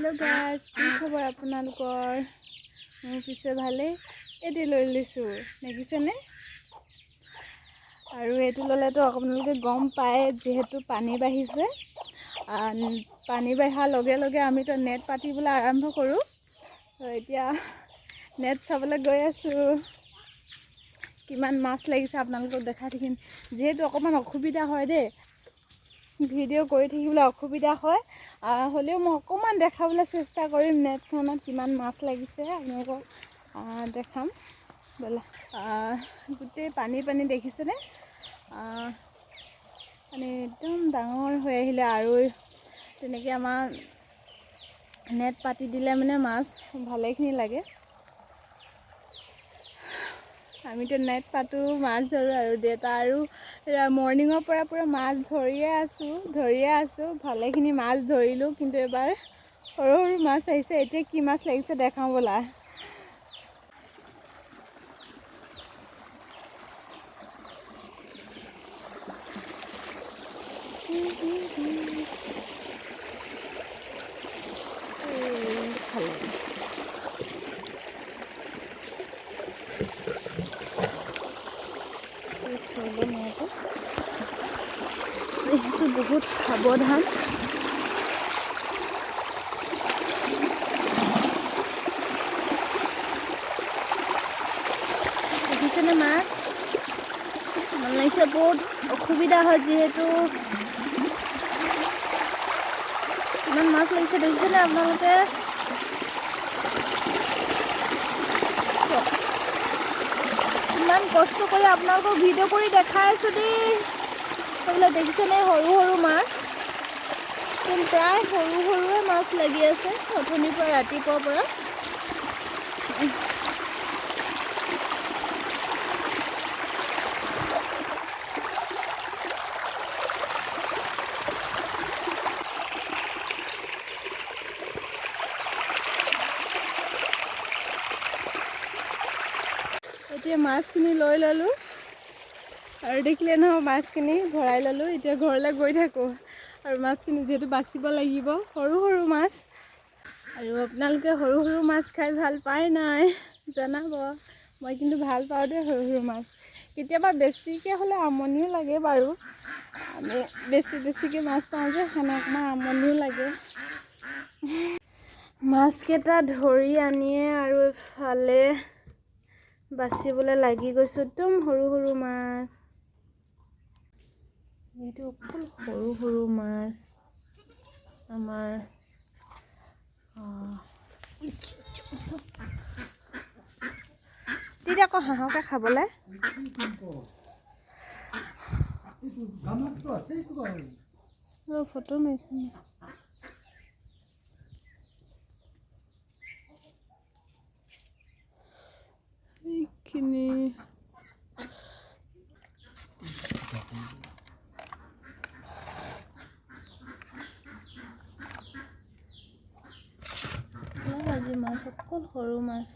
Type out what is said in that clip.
hello guys কি খবৰ আপোনালোকৰ মোৰ পিছে ভালে এটি লৈ লৈছো দেখিছেনে আৰু এটি ললেতো আপোনালোকে গম পায় যেহেতু পানী বাঢ়িছে পানী বাঢ়াৰ লগে লগে আমি তো নেট পাতিবলৈ আৰম্ভ কৰো তো এতিয়া নেট চাবলৈ গৈ আছো কিমান মাছ লাগিছে আপোনালোকক দেখাই থাকিম যেহেতু অকমান অসুবিধা হয় দে ভিডিও কৰি থাকিবলৈ অসুবিধা হয় হলেও মই অকমান দেখাবলৈ চেষ্টা কৰিম নেটখনত কিমান মাছ লাগিছে আপোনালোকক দেখাম বলা গুটে পানী দেখিছেনে মানে একদম ডাঙৰ হৈ আহিলে আৰু তেনেকৈ আমাৰ নেট পাতি দিলে মানে মাছ ভালেখিনি লাগে আমি তো নেট পাতো মাছ ধৰো আৰু দেতা আৰু মৰ্নিংৰ পৰা পুৰা মাছ ধৰিয়ে আছো ভালেখিনি মাছ ধৰিলো কিন্তু এবাৰ সৰু সৰু মাছ আহিছে এতিয়া কি মাছ লাগিছে দেখাও বলা যেহেতু বহুত সাৱধান দেখিছেনে মাছ ভাল লাগিছে বহুত অসুবিধা হয় যেহেতু ইমান মাছ লাগিছে দেখিছেনে আপোনালোকে ইমান কষ্ট কৰি আপোনালোকক ভিডিঅ' কৰি দেখাই আছো দেই সেইবিলাক দেখিছেনে সৰু সৰু মাছ প্ৰায় সৰু সৰুৱে মাছ লাগি আছে অথনিৰ পৰা ৰাতিপুৱাৰ পৰা এতিয়া মাছখিনি লৈ ললো আৰু দেখিলে নহয় মাছখিনি ভৰাই ললো এতিয়া ঘৰলৈ গৈ থাকো আৰু মাছখিনি যেহেতু বাচিব লাগিব সৰু সৰু মাছ আৰু আপোনালোকে সৰু সৰু মাছ খাই ভাল পায় নাই জনাব মই কিন্তু ভাল পাওঁ দে সৰু সৰু মাছ কেতিয়াবা বেছিকৈ হ'লে আমনিও লাগে বাৰু আমি বেছিকৈ মাছ পাওঁ যে অকণমান আমনিও লাগে মাছকেইটা ধৰি আনিয়ে আৰু ইফালে বাচিবলৈ লাগি গৈছো একদম সৰু সৰু মাছ এইটো অকল সৰু সৰু মাছ আমাৰ তেতিয়া আকৌ হাঁহকে খাবলৈ ফটো মাৰিছে এইখিনি আজি মাছ অকল সৰু মাছ